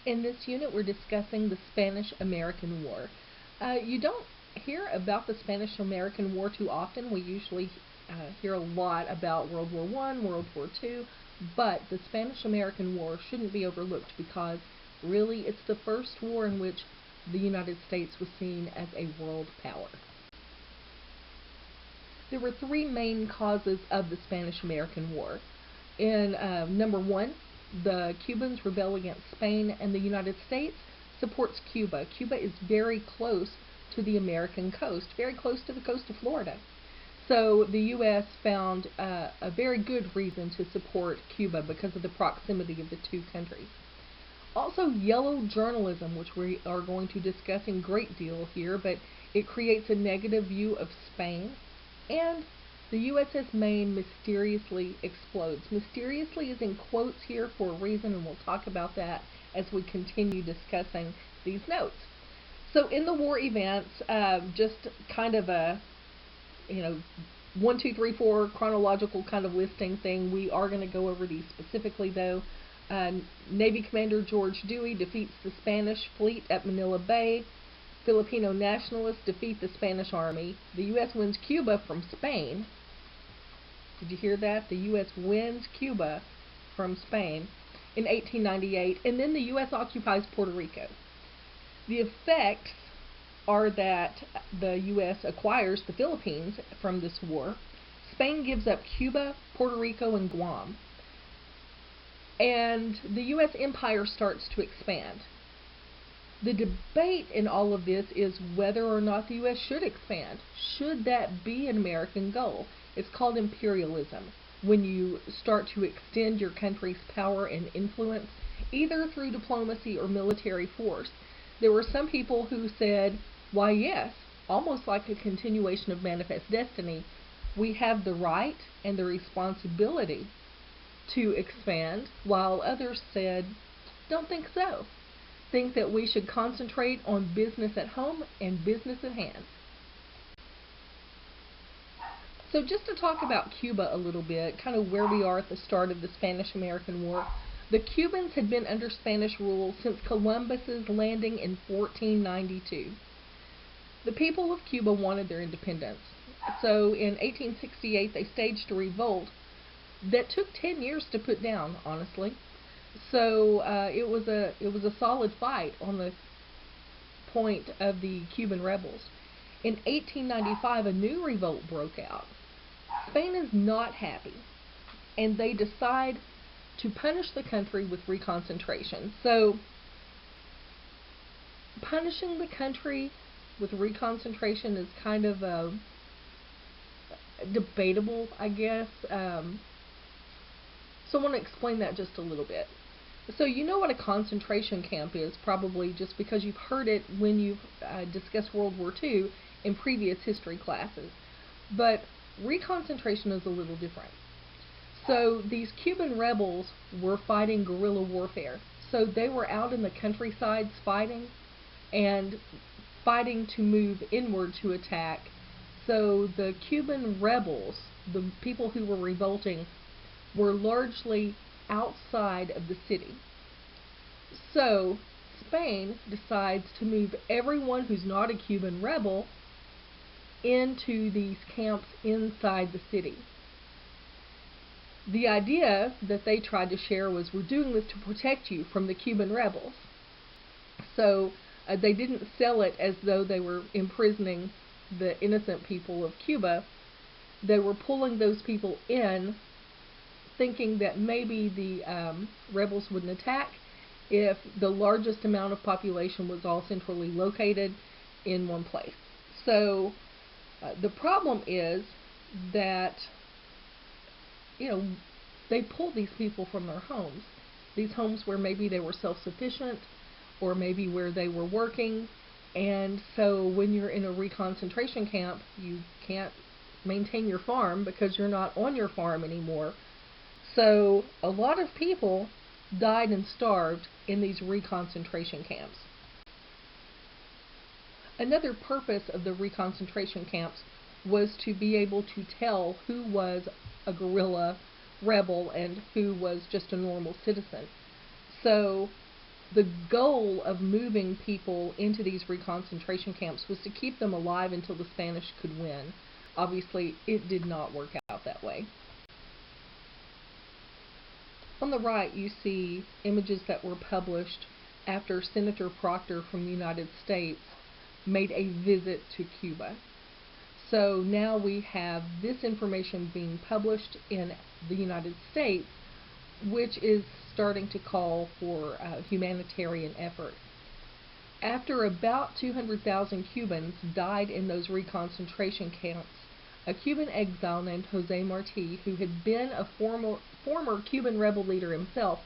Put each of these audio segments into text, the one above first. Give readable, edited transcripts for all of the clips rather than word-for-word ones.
In this unit, we're discussing the Spanish-American War. You don't hear about the Spanish-American War too often. We usually hear a lot about World War I, World War II, but the Spanish-American War shouldn't be overlooked because really it's the first war in which the United States was seen as a world power. There were three main causes of the Spanish-American War. In number one, the Cubans rebel against Spain, and the United States supports Cuba. Cuba is very close to the American coast, very close to the coast of Florida. So the U.S. found a very good reason to support Cuba because of the proximity of the two countries. Also, yellow journalism, which we are going to discuss in great deal here, but it creates a negative view of Spain. And the USS Maine mysteriously explodes. Mysteriously is in quotes here for a reason, and we'll talk about that as we continue discussing these notes. So in the war events, just kind of a, 1, 2, 3, 4 chronological kind of listing thing. We are going to go over these specifically, though. Navy Commander George Dewey defeats the Spanish fleet at Manila Bay. Filipino nationalists defeat the Spanish army. The U.S. wins Cuba from Spain. Did you hear that? The U.S. wins Cuba from Spain in 1898, and then the U.S. occupies Puerto Rico. The effects are that the U.S. acquires the Philippines from this war. Spain gives up Cuba, Puerto Rico, and Guam. And the U.S. empire starts to expand. The debate in all of this is whether or not the U.S. should expand. Should that be an American goal? It's called imperialism, when you start to extend your country's power and influence, either through diplomacy or military force. There were some people who said, why yes, almost like a continuation of Manifest Destiny, we have the right and the responsibility to expand, while others said, don't think so. Think that we should concentrate on business at home and business at hand. So just to talk about Cuba a little bit, kind of where we are at the start of the Spanish-American War, the Cubans had been under Spanish rule since Columbus's landing in 1492. The people of Cuba wanted their independence. So in 1868 they staged a revolt that took 10 years to put down, honestly. So it was a solid fight on the point of the Cuban rebels. In 1895, a new revolt broke out. Spain is not happy, and they decide to punish the country with reconcentration. So, punishing the country with reconcentration is kind of debatable, I guess. So I want to explain that just a little bit. So you know what a concentration camp is, probably just because you've heard it when you've discussed World War II in previous history classes. But reconcentration is a little different. So these Cuban rebels were fighting guerrilla warfare. So they were out in the countrysides fighting and fighting to move inward to attack. So the Cuban rebels, the people who were revolting, were largely outside of the city. So Spain decides to move everyone who's not a Cuban rebel into these camps inside the city. The idea that they tried to share was, we're doing this to protect you from the Cuban rebels. So they didn't sell it as though they were imprisoning the innocent people of Cuba. They were pulling those people in, thinking that maybe the rebels wouldn't attack if the largest amount of population was all centrally located in one place. So the problem is that, they pull these people from their homes. These homes where maybe they were self-sufficient, or maybe where they were working. And so when you're in a reconcentration camp, you can't maintain your farm because you're not on your farm anymore. So a lot of people died and starved in these reconcentration camps. Another purpose of the reconcentration camps was to be able to tell who was a guerrilla rebel and who was just a normal citizen. So The goal of moving people into these reconcentration camps was to keep them alive until the Spanish could win. Obviously, it did not work out that way. On the right, you see images that were published after Senator Proctor from the United States made a visit to Cuba. So now we have this information being published in the United States, which is starting to call for a humanitarian effort. After about 200,000 Cubans died in those reconcentration camps, a Cuban exile named Jose Marti, who had been a former Cuban rebel leader himself,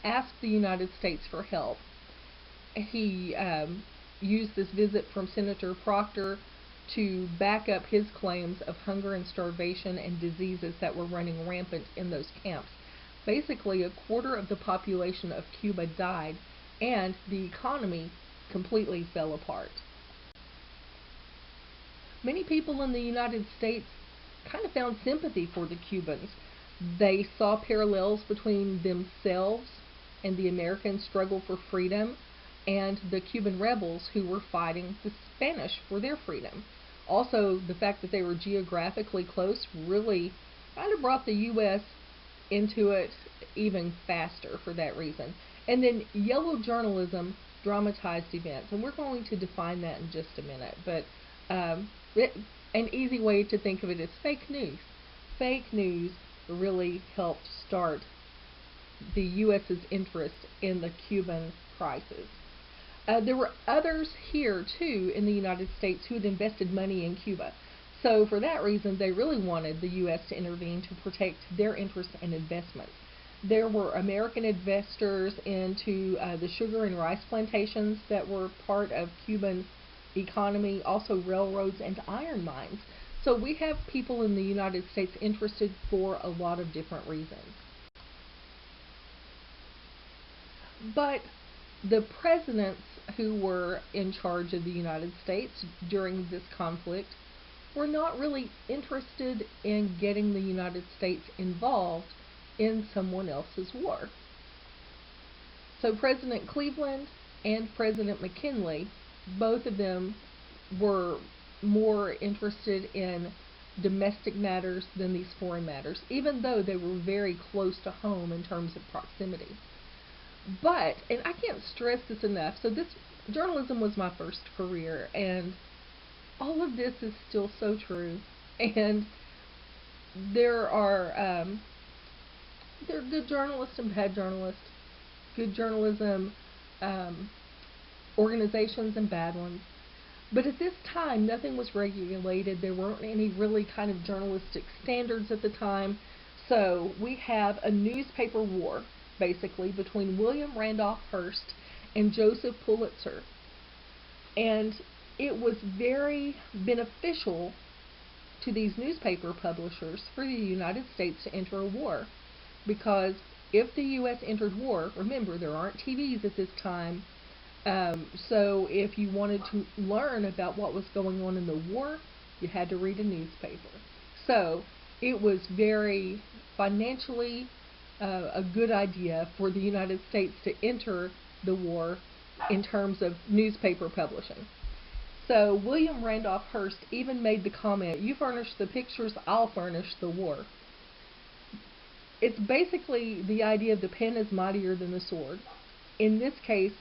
asked the United States for help. He used this visit from Senator Proctor to back up his claims of hunger and starvation and diseases that were running rampant in those camps. Basically, a quarter of the population of Cuba died, and the economy completely fell apart. Many people in the United States kind of found sympathy for the Cubans. They saw parallels between themselves and the American struggle for freedom and the Cuban rebels who were fighting the Spanish for their freedom. Also, the fact that they were geographically close really kind of brought the U.S. into it even faster for that reason. And then yellow journalism dramatized events, and we're going to define that in just a minute, but an easy way to think of it is fake news. Fake news really helped start the U.S.'s interest in the Cuban crisis. There were others here, too, in the United States who had invested money in Cuba. So for that reason, they really wanted the U.S. to intervene to protect their interests and investments. There were American investors into the sugar and rice plantations that were part of Cuban economy, also railroads and iron mines. So we have people in the United States interested for a lot of different reasons. But the presidents who were in charge of the United States during this conflict were not really interested in getting the United States involved in someone else's war. So President Cleveland and President McKinley, both of them were more interested in domestic matters than these foreign matters, even though they were very close to home in terms of proximity. But, and I can't stress this enough, so this journalism was my first career, and all of this is still so true. And there are good journalists and bad journalists, good journalism organizations and bad ones. But at this time, nothing was regulated. There weren't any really kind of journalistic standards at the time. So we have a newspaper war, basically, between William Randolph Hearst and Joseph Pulitzer. And it was very beneficial to these newspaper publishers for the United States to enter a war. Because if the U.S. entered war, remember, there aren't TVs at this time, so if you wanted to learn about what was going on in the war, you had to read a newspaper. So it was very financially a good idea for the United States to enter the war in terms of newspaper publishing. So William Randolph Hearst even made the comment, "You furnish the pictures, I'll furnish the war." It's basically the idea of the pen is mightier than the sword. In this case,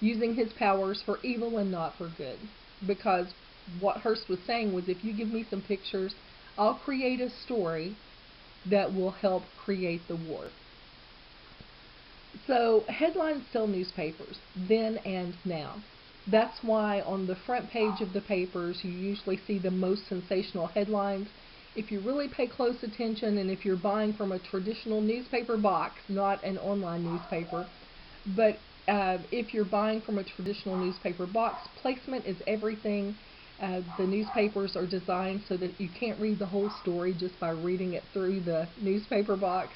using his powers for evil and not for good. Because what Hearst was saying was, if you give me some pictures, I'll create a story that will help create the war. So headlines sell newspapers, then and now. That's why on the front page of the papers you usually see the most sensational headlines. If you really pay close attention, and if you're buying from a traditional newspaper box, not an online newspaper, but if you're buying from a traditional newspaper box, placement is everything. The newspapers are designed so that you can't read the whole story just by reading it through the newspaper box.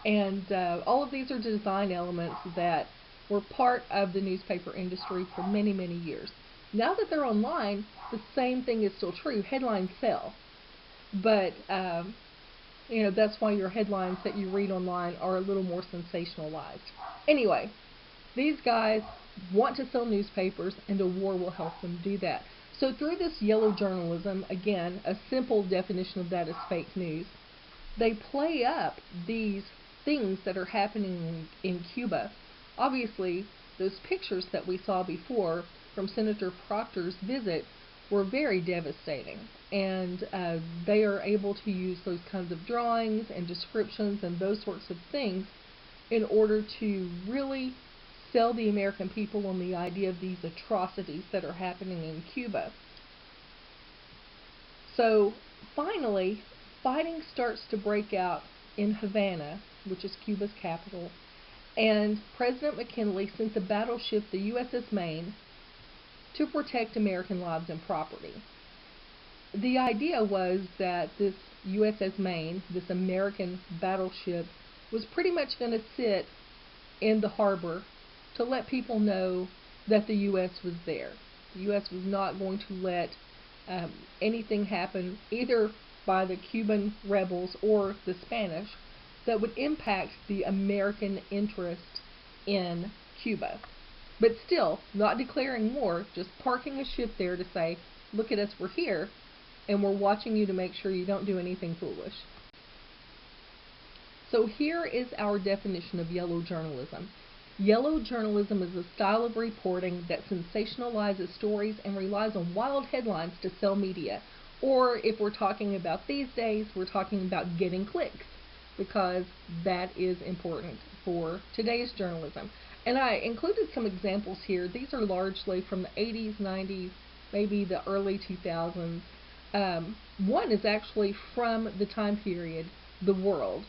And all of these are design elements that were part of the newspaper industry for many, many years. Now that they're online, the same thing is still true. Headlines sell. But, that's why your headlines that you read online are a little more sensationalized. Anyway, These guys want to sell newspapers, and a war will help them do that. So through this yellow journalism, again, a simple definition of that is fake news, they play up these things that are happening in Cuba. Obviously, those pictures that we saw before from Senator Proctor's visit were very devastating, and they are able to use those kinds of drawings and descriptions and those sorts of things in order to really sell the American people on the idea of these atrocities that are happening in Cuba. So finally, fighting starts to break out in Havana, which is Cuba's capital, and President McKinley sent the battleship, the USS Maine, to protect American lives and property. The idea was that this USS Maine, this American battleship, was pretty much going to sit in the harbor to let people know that the U.S. was there. The U.S. was not going to let anything happen, either by the Cuban rebels or the Spanish, that would impact the American interest in Cuba. But still, not declaring war, just parking a ship there to say, look at us, we're here, and we're watching you to make sure you don't do anything foolish. So here is our definition of yellow journalism. Yellow journalism is a style of reporting that sensationalizes stories and relies on wild headlines to sell media. Or if we're talking about these days, we're talking about getting clicks, because that is important for today's journalism. And I included some examples here. These are largely from the 80s, 90s, maybe the early 2000s. One is actually from the time period, The World.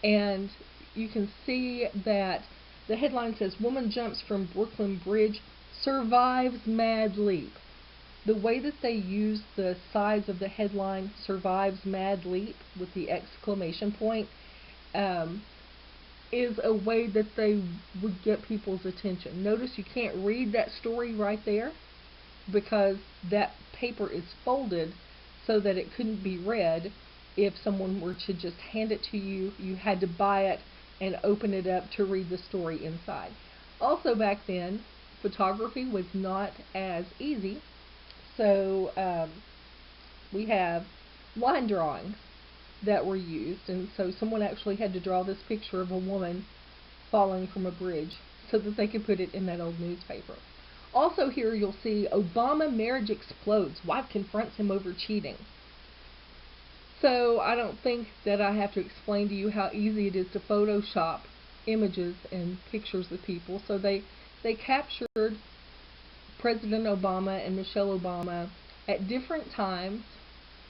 And you can see that the headline says, "Woman jumps from Brooklyn Bridge, survives mad leap." The way that they use the size of the headline, "survives mad leap," with the exclamation point, is a way that they would get people's attention. Notice you can't read that story right there because that paper is folded so that it couldn't be read. If someone were to just hand it to you, you had to buy it and open it up to read the story inside. Also back then, photography was not as easy, so we have line drawings that were used, and so someone actually had to draw this picture of a woman falling from a bridge so that they could put it in that old newspaper. Also here you'll see, "Obama marriage explodes, wife confronts him over cheating." So I don't think that I have to explain to you how easy it is to Photoshop images and pictures of people. So they captured President Obama and Michelle Obama at different times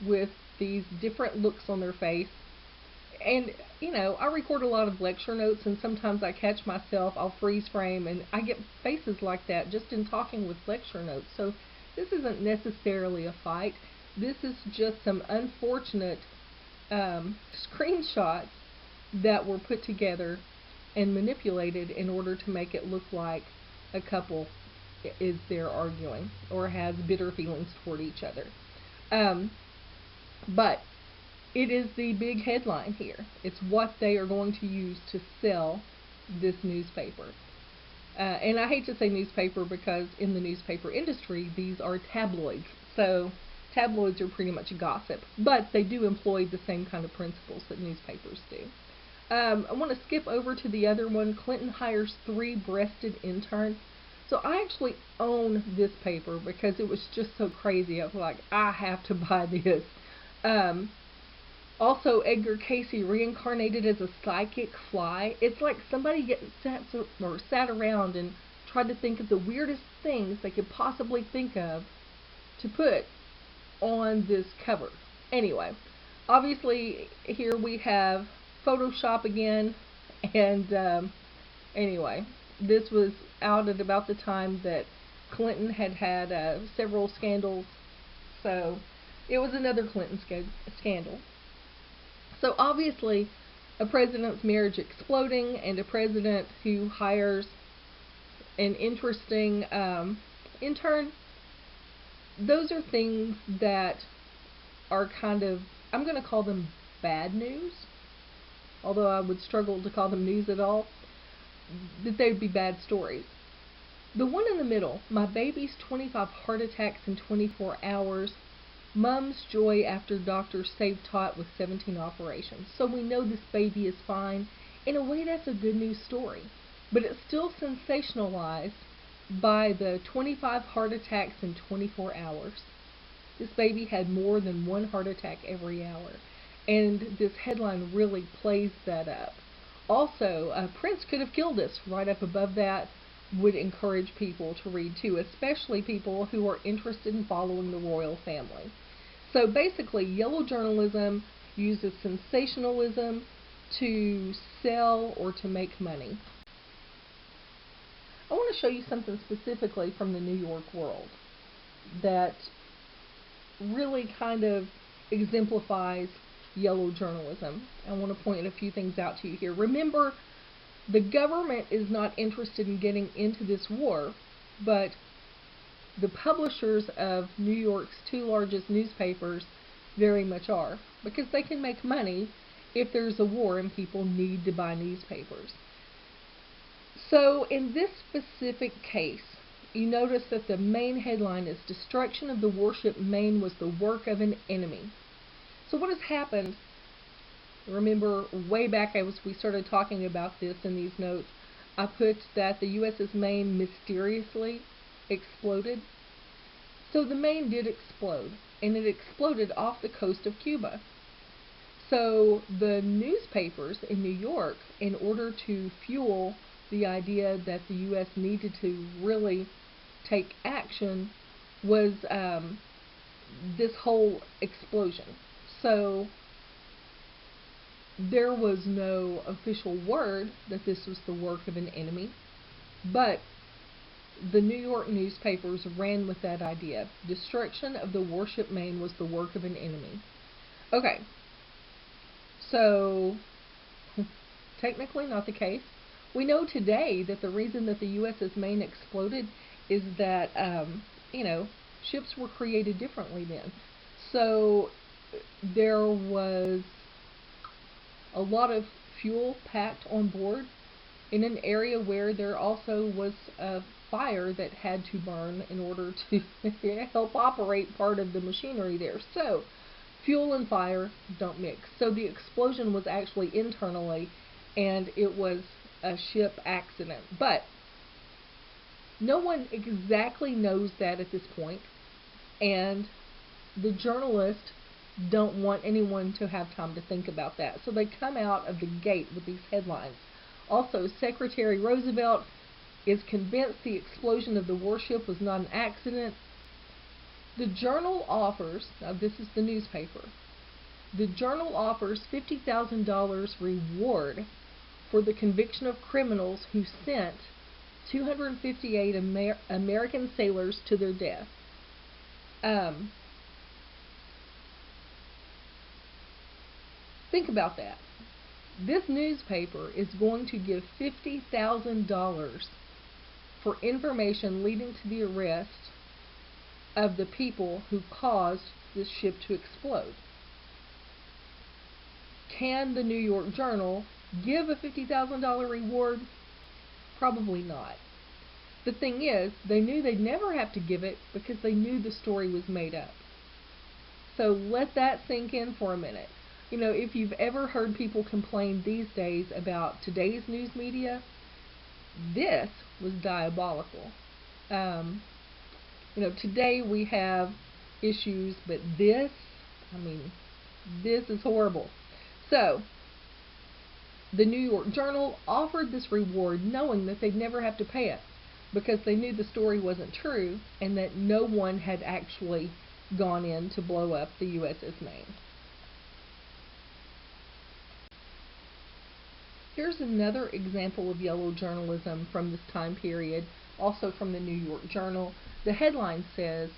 with these different looks on their face. And, you know, I record a lot of lecture notes, and sometimes I catch myself, I'll freeze frame, and I get faces like that just in talking with lecture notes. So this isn't necessarily a fight. This is just some unfortunate screenshots that were put together and manipulated in order to make it look like a couple is there arguing or has bitter feelings toward each other. But it is the big headline here. It's what they are going to use to sell this newspaper. And I hate to say newspaper because in the newspaper industry, these are tabloids. So tabloids are pretty much gossip, but they do employ the same kind of principles that newspapers do. I want to skip over to the other one. Clinton hires 3-breasted interns. So I actually own this paper because it was just so crazy. I was like, I have to buy this. Also, Edgar Casey reincarnated as a psychic fly. It's like somebody sat around and tried to think of the weirdest things they could possibly think of to put on this cover. Anyway, obviously here we have Photoshop again, and anyway, this was out at about the time that Clinton had several scandals, so it was another Clinton scandal. So obviously, a president's marriage exploding and a president who hires an interesting intern, those are things that are kind of, I'm going to call them bad news, although I would struggle to call them news at all. that they would be bad stories. The one in the middle, my baby's 25 heart attacks in 24 hours, mom's joy after doctor saved tot with 17 operations. So we know this baby is fine. In a way, that's a good news story. But it's still sensationalized by the 25 heart attacks in 24 hours. This baby had more than one heart attack every hour. And this headline really plays that up. Also, Prince could have killed us right up above that. Would encourage people to read too, especially people who are interested in following the royal family. So basically, yellow journalism uses sensationalism to sell or to make money. I want to show you something specifically from the New York World that really kind of exemplifies yellow journalism. I want to point a few things out to you here. Remember, the government is not interested in getting into this war, but the publishers of New York's two largest newspapers very much are, because they can make money if there's a war and people need to buy newspapers. So in this specific case, you notice that the main headline is "Destruction of the Warship Maine was the work of an enemy." So what has happened? Remember, way back as we started talking about this in these notes, I put that the USS Maine mysteriously exploded. So the Maine did explode, and it exploded off the coast of Cuba. So the newspapers in New York, in order to fuel the idea that the U.S. needed to really take action, was this whole explosion. So there was no official word that this was the work of an enemy, but the New York newspapers ran with that idea. Destruction of the warship Maine was the work of an enemy. Okay, so technically not the case. We know today that the reason that the USS Maine exploded is that, ships were created differently then. So there was a lot of fuel packed on board in an area where there also was a fire that had to burn in order to help operate part of the machinery there. So fuel and fire don't mix. So the explosion was actually internally, and it was a ship accident. But no one exactly knows that at this point, and the journalists don't want anyone to have time to think about that. So they come out of the gate with these headlines. Also, Secretary Roosevelt is convinced the explosion of the warship was not an accident. The Journal offers, now this is the newspaper, the Journal offers $50,000 reward for the conviction of criminals who sent 258 American sailors to their death. Think about that. This newspaper is going to give $50,000 for information leading to the arrest of the people who caused this ship to explode. Can the New York Journal give a $50,000 reward? Probably not. The thing is, they knew they'd never have to give it because they knew the story was made up. So let that sink in for a minute. If you've ever heard people complain these days about today's news media, this was diabolical. Today we have issues, but this is horrible. So, the New York Journal offered this reward knowing that they'd never have to pay it, because they knew the story wasn't true and that no one had actually gone in to blow up the USS Maine. Here's another example of yellow journalism from this time period, also from the New York Journal. The headline says,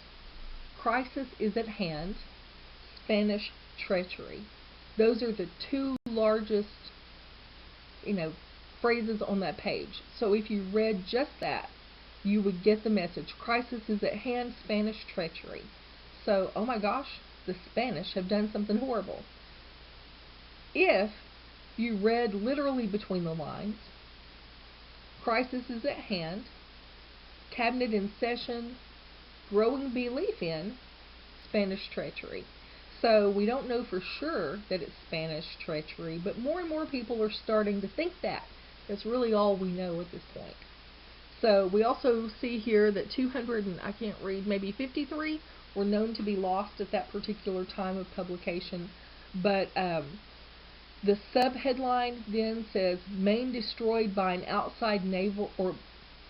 "Crisis is at hand, Spanish treachery." Those are the two largest, phrases on that page. So if you read just that, you would get the message. Crisis is at hand, Spanish treachery. So, oh my gosh, the Spanish have done something horrible. If you read literally between the lines, crisis is at hand, cabinet in session, growing belief in Spanish treachery. So we don't know for sure that it's Spanish treachery, but more and more people are starting to think that. That's really all we know at this point. So we also see here that 200 and I can't read, maybe 53 were known to be lost at that particular time of publication. But the subheadline then says Maine destroyed by an outside naval or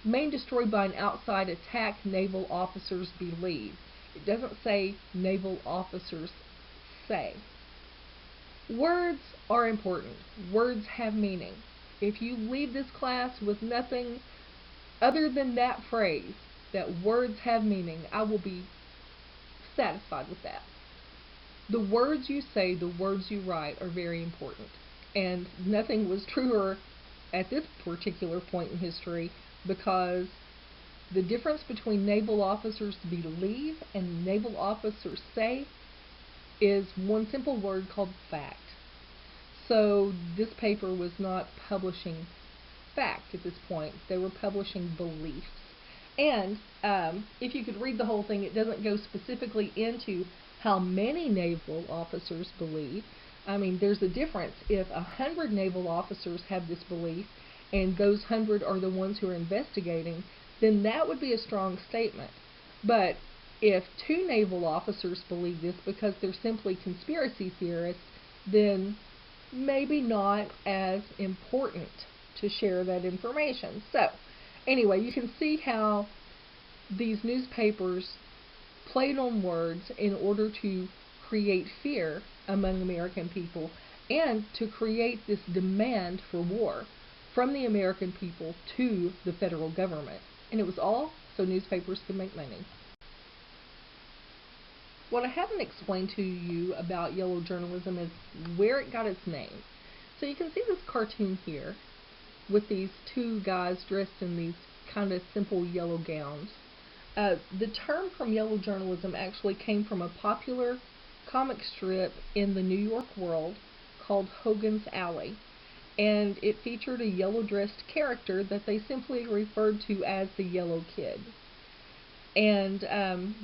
Maine destroyed by an outside attack, naval officers believe. It doesn't say naval officers say. Words are important. Words have meaning. If you leave this class with nothing other than that phrase, that words have meaning, I will be satisfied with that. The words you say, the words you write are very important. And nothing was truer at this particular point in history, because the difference between naval officers believe and naval officers say is one simple word called fact. So this paper was not publishing fact at this point. They were publishing beliefs. And if you could read the whole thing, it doesn't go specifically into how many naval officers believe. I mean, there's a difference. If 100 naval officers have this belief, and those 100 are the ones who are investigating, then that would be a strong statement. But if 2 naval officers believe this because they're simply conspiracy theorists, then maybe not as important to share that information. So, anyway, you can see how these newspapers played on words in order to create fear among American people and to create this demand for war from the American people to the federal government. And it was all so newspapers could make money. What I haven't explained to you about yellow journalism is where it got its name. So you can see this cartoon here with these 2 guys dressed in these kind of simple yellow gowns. The term from yellow journalism actually came from a popular comic strip in the New York World called Hogan's Alley. And it featured a yellow-dressed character that they simply referred to as the Yellow Kid. And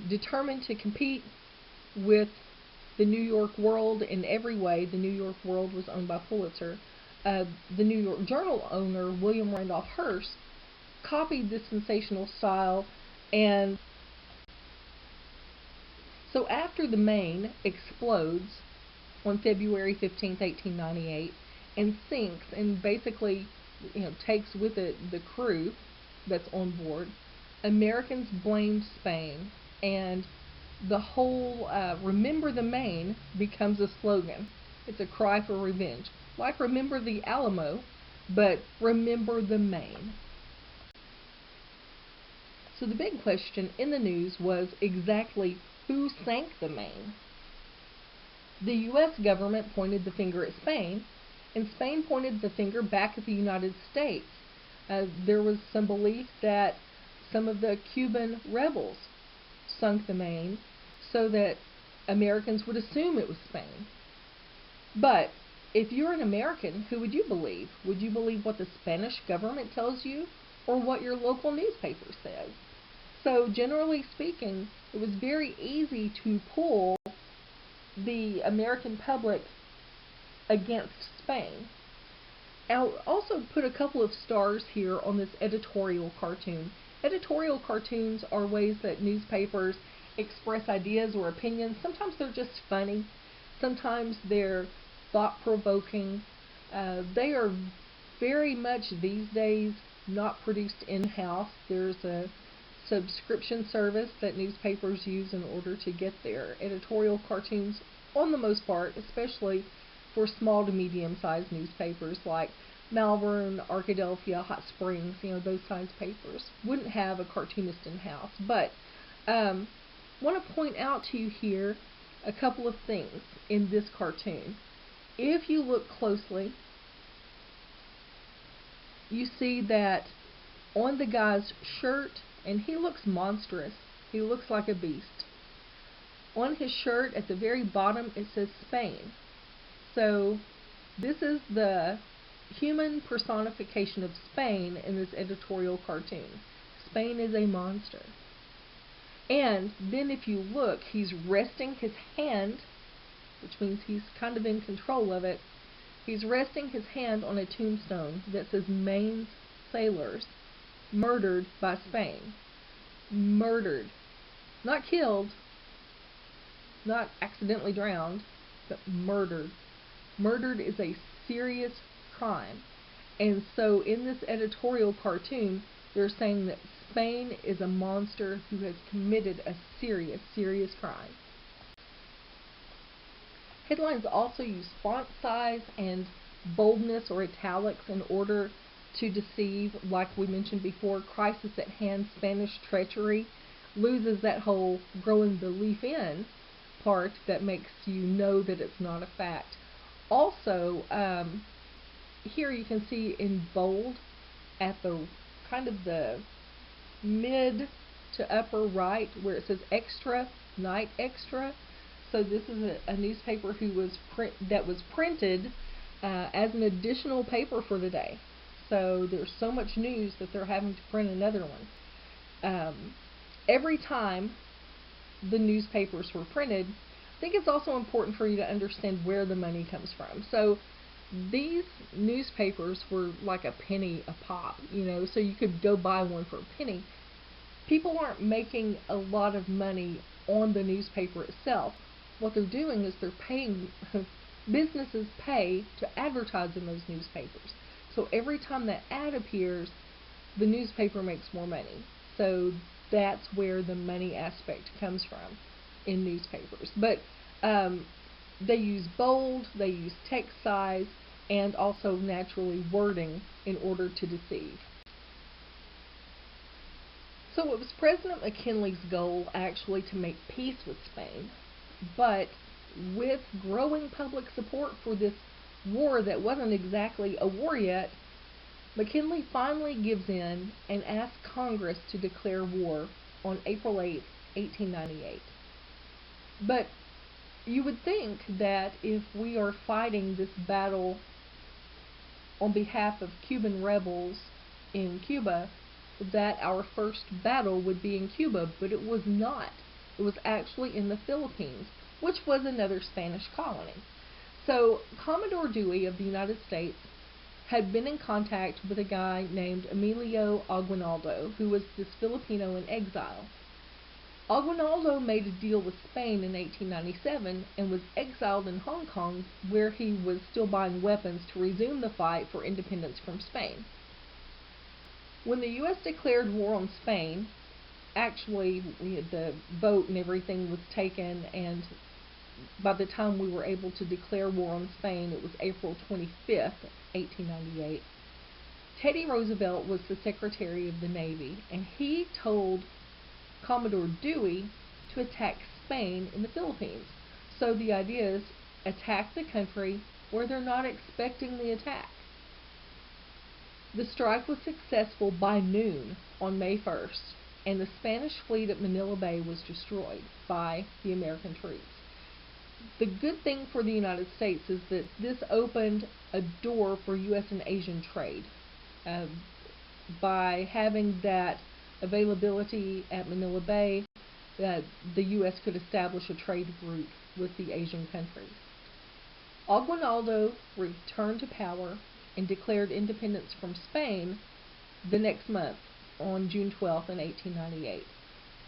determined to compete with the New York World in every way, the New York World was owned by Pulitzer, the New York Journal owner, William Randolph Hearst, copied this sensational style. And so after the Maine explodes on February 15, 1898, and sinks and basically takes with it the crew that's on board, Americans blamed Spain, and the whole Remember the Maine becomes a slogan. It's a cry for revenge. Like Remember the Alamo, but Remember the Maine. So the big question in the news was exactly who sank the Maine. The U.S. government pointed the finger at Spain, and Spain pointed the finger back at the United States. There was some belief that some of the Cuban rebels sunk the Maine so that Americans would assume it was Spain. But if you're an American, who would you believe? Would you believe what the Spanish government tells you or what your local newspaper says? So generally speaking, it was very easy to pull the American public against Spain. I'll also put a couple of stars here on this editorial cartoon. Editorial cartoons are ways that newspapers express ideas or opinions. Sometimes they're just funny. Sometimes they're thought-provoking. They are very much these days not produced in-house. There's a subscription service that newspapers use in order to get their editorial cartoons, on the most part, especially for small to medium-sized newspapers like Malvern, Arkadelphia, Hot Springs, those size papers wouldn't have a cartoonist in-house. But want to point out to you here a couple of things in this cartoon. If you look closely, you see that on the guy's shirt, and he looks monstrous, he looks like a beast. On his shirt at the very bottom it says Spain. So this is the human personification of Spain in this editorial cartoon. Spain is a monster. And then if you look, he's resting his hand, which means he's kind of in control of it. He's resting his hand on a tombstone that says Maine's sailors murdered by Spain. Murdered. Not killed, not accidentally drowned, but murdered. Murdered is a serious crime. And so in this editorial cartoon, they're saying that Spain is a monster who has committed a serious, serious crime. Headlines also use font size and boldness or italics in order to deceive, like we mentioned before. Crisis at hand, Spanish treachery, loses that whole growing belief in part that makes you know that it's not a fact. Also, here you can see in bold at the kind of the mid to upper right where it says extra, night extra. So this is a newspaper that was printed as an additional paper for the day. So there's so much news that they're having to print another one. Every time the newspapers were printed, I think it's also important for you to understand where the money comes from. So these newspapers were like a penny a pop, so you could go buy one for a penny. People aren't making a lot of money on the newspaper itself. What they're doing is they're paying, businesses pay to advertise in those newspapers. So every time that ad appears, the newspaper makes more money. So that's where the money aspect comes from in newspapers. But they use bold, they use text size, and also naturally wording in order to deceive. So it was President McKinley's goal actually to make peace with Spain, but with growing public support for this war that wasn't exactly a war yet, McKinley finally gives in and asks Congress to declare war on April 8, 1898. But you would think that if we are fighting this battle on behalf of Cuban rebels in Cuba, that our first battle would be in Cuba, but it was not. It was actually in the Philippines, which was another Spanish colony. So Commodore Dewey of the United States had been in contact with a guy named Emilio Aguinaldo, who was this Filipino in exile. Aguinaldo made a deal with Spain in 1897 and was exiled in Hong Kong, where he was still buying weapons to resume the fight for independence from Spain. When the U.S. declared war on Spain, actually the vote and everything was taken, and by the time we were able to declare war on Spain, it was April 25th, 1898. Teddy Roosevelt was the Secretary of the Navy, and he told Commodore Dewey to attack Spain in the Philippines. So the idea is attack the country where they're not expecting the attack. The strike was successful by noon on May 1st, and the Spanish fleet at Manila Bay was destroyed by the American troops. The good thing for the United States is that this opened a door for U.S. and Asian trade. By having that availability at Manila Bay, the U.S. could establish a trade route with the Asian countries. Aguinaldo returned to power and declared independence from Spain the next month, on June 12th in 1898.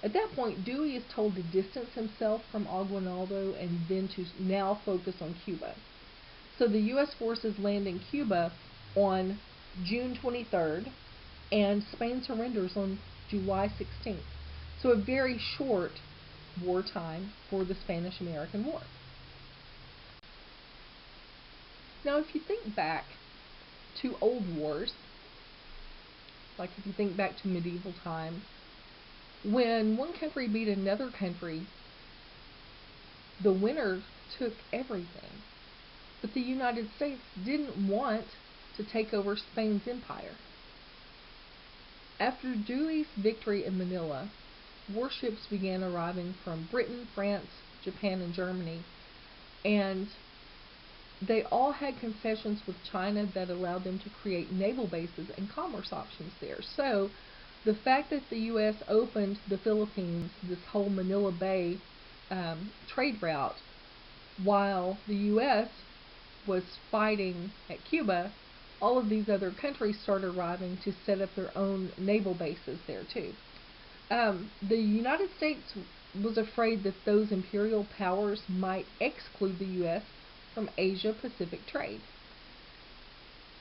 At that point, Dewey is told to distance himself from Aguinaldo and then to now focus on Cuba. So the U.S. forces land in Cuba on June 23rd, and Spain surrenders on July 16th. So a very short wartime for the Spanish-American War. Now, if you think back to old wars, like if you think back to medieval times, when one country beat another country, the winner took everything. But the United States didn't want to take over Spain's empire. After Dewey's victory in Manila, warships began arriving from Britain, France, Japan, and Germany, and they all had concessions with China that allowed them to create naval bases and commerce options there. So the fact that the U.S. opened the Philippines, this whole Manila Bay trade route, while the U.S. was fighting at Cuba, all of these other countries started arriving to set up their own naval bases there too. The United States was afraid that those imperial powers might exclude the U.S. from Asia-Pacific trade.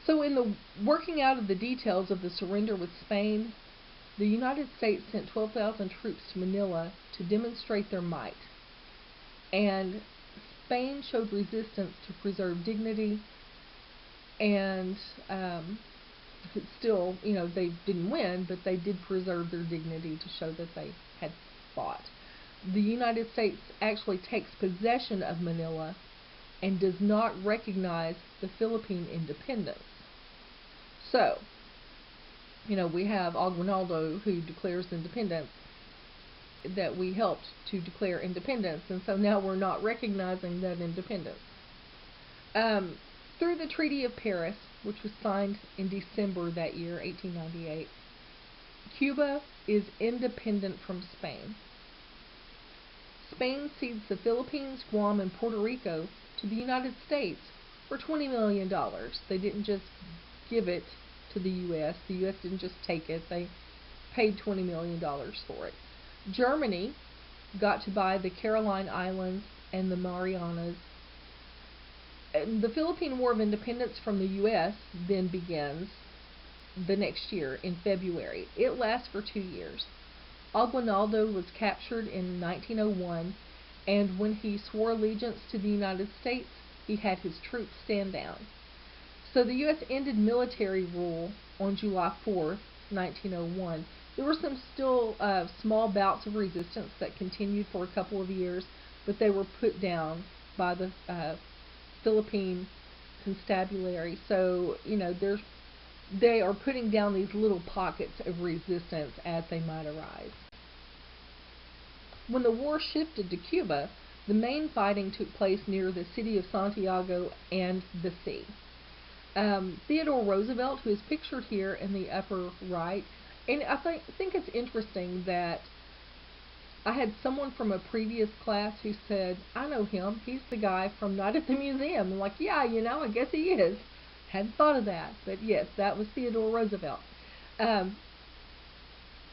So in the working out of the details of the surrender with Spain, the United States sent 12,000 troops to Manila to demonstrate their might. And Spain showed resistance to preserve dignity, and still, they didn't win, but they did preserve their dignity to show that they had fought. The United States actually takes possession of Manila and does not recognize the Philippine independence. So, we have Aguinaldo, who declares independence, that we helped to declare independence, and so now we're not recognizing that independence. Through the Treaty of Paris, which was signed in December that year, 1898, Cuba is independent from Spain. Spain cedes the Philippines, Guam, and Puerto Rico to the United States for $20 million. They didn't just give it to the U.S. The U.S. didn't just take it. They paid $20 million for it. Germany got to buy the Caroline Islands and the Marianas. The Philippine War of Independence from the U.S. then begins the next year in February. It lasts for 2 years. Aguinaldo was captured in 1901, and when he swore allegiance to the United States, he had his troops stand down. So the U.S. ended military rule on July 4th, 1901. There were some still small bouts of resistance that continued for a couple of years, but they were put down by the Philippine constabulary. So, they are putting down these little pockets of resistance as they might arise. When the war shifted to Cuba, the main fighting took place near the city of Santiago and the sea. Theodore Roosevelt, who is pictured here in the upper right, and I think it's interesting that I had someone from a previous class who said, I know him, he's the guy from Night at the Museum. I'm like, yeah, I guess he is. Hadn't thought of that, but yes, that was Theodore Roosevelt.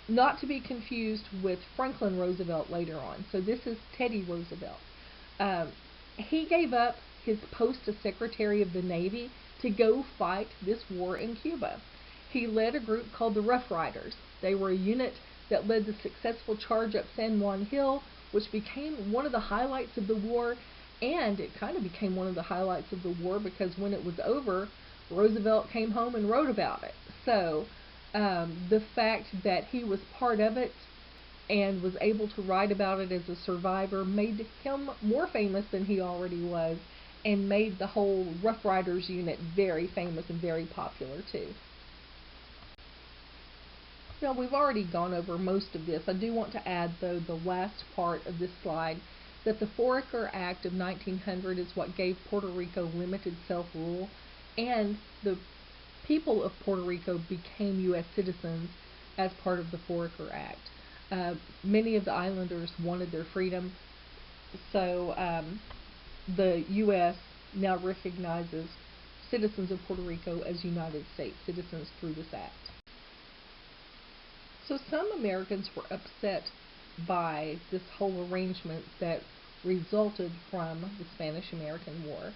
Not to be confused with Franklin Roosevelt later on. So this is Teddy Roosevelt. He gave up his post as Secretary of the Navy to go fight this war in Cuba. He led a group called the Rough Riders. They were a unit that led the successful charge up San Juan Hill, which became one of the highlights of the war, and it kind of became one of the highlights of the war because when it was over, Roosevelt came home and wrote about it. So the fact that he was part of it and was able to write about it as a survivor made him more famous than he already was, and made the whole Rough Riders unit very famous and very popular too. Now, we've already gone over most of this. I do want to add, though, the last part of this slide, that the Foraker Act of 1900 is what gave Puerto Rico limited self-rule, and the people of Puerto Rico became U.S. citizens as part of the Foraker Act. Many of the islanders wanted their freedom, so the U.S. now recognizes citizens of Puerto Rico as United States citizens through this act. So some Americans were upset by this whole arrangement that resulted from the Spanish-American War.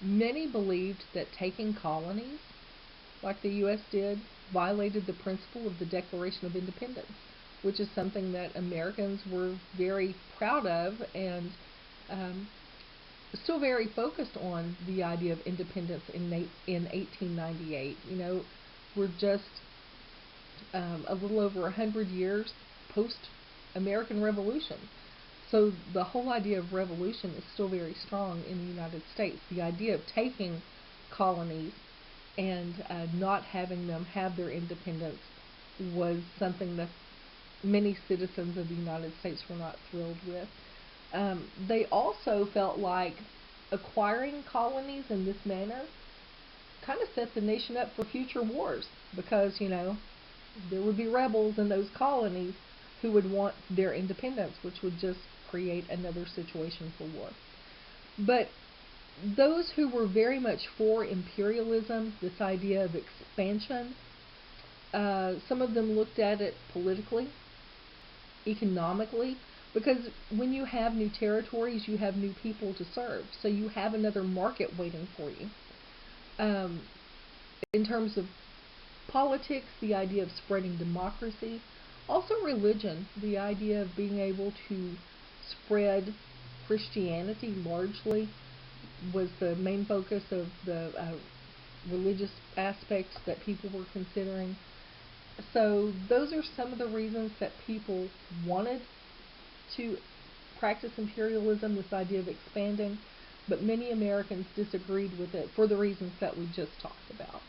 Many believed that taking colonies, like the U.S. did, violated the principle of the Declaration of Independence, which is something that Americans were very proud of and still very focused on the idea of independence in 1898. We're just a little over 100 years post-American Revolution. So the whole idea of revolution is still very strong in the United States. The idea of taking colonies and not having them have their independence was something that many citizens of the United States were not thrilled with. They also felt like acquiring colonies in this manner kind of set the nation up for future wars because, there would be rebels in those colonies who would want their independence, which would just create another situation for war. But those who were very much for imperialism, this idea of expansion, some of them looked at it politically, economically, because when you have new territories, you have new people to serve. So you have another market waiting for you. In terms of politics, the idea of spreading democracy, also religion, the idea of being able to spread Christianity largely was the main focus of the religious aspects that people were considering. So those are some of the reasons that people wanted to practice imperialism, this idea of expanding, but many Americans disagreed with it for the reasons that we just talked about.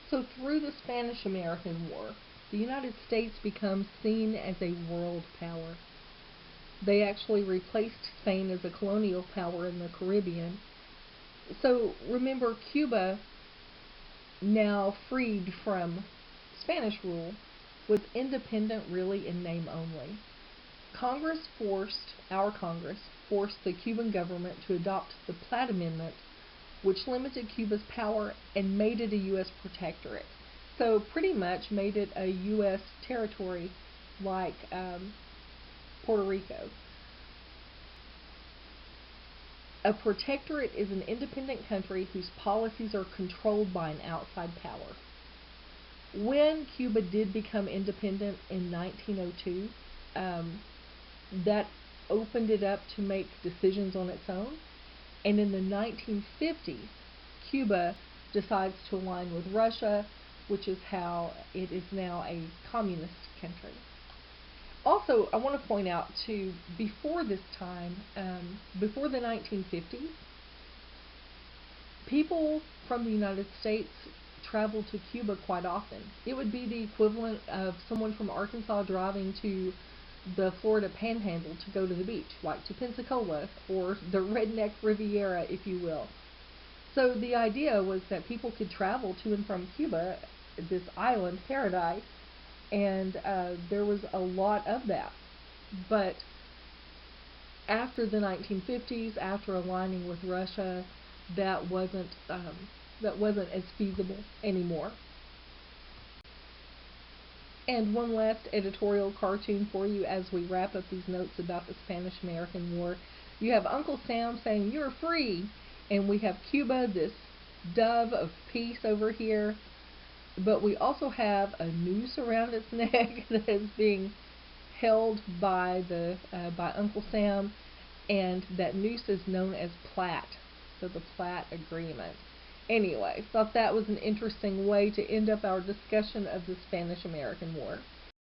So through the Spanish-American War, the United States becomes seen as a world power. They actually replaced Spain as a colonial power in the Caribbean. So remember, Cuba, now freed from Spanish rule, was independent really in name only. Our Congress forced the Cuban government to adopt the Platt Amendment, which limited Cuba's power and made it a U.S. protectorate. So pretty much made it a U.S. territory like Puerto Rico. A protectorate is an independent country whose policies are controlled by an outside power. When Cuba did become independent in 1902, that opened it up to make decisions on its own. And in the 1950s, Cuba decides to align with Russia, which is how it is now a communist country. Also, I want to point out, too, before this time, before the 1950s, people from the United States traveled to Cuba quite often. It would be the equivalent of someone from Arkansas driving to the Florida Panhandle to go to the beach, like to Pensacola, or the Redneck Riviera, if you will. So the idea was that people could travel to and from Cuba, this island paradise, and there was a lot of that. But after the 1950s, after aligning with Russia, that wasn't as feasible anymore. And one last editorial cartoon for you as we wrap up these notes about the Spanish-American War. You have Uncle Sam saying, "You're free," and we have Cuba, this dove of peace over here. But we also have a noose around its neck that is being held by by Uncle Sam, and that noose is known as Platt. So the Platt Agreement. Anyway, thought that was an interesting way to end up our discussion of the Spanish-American War.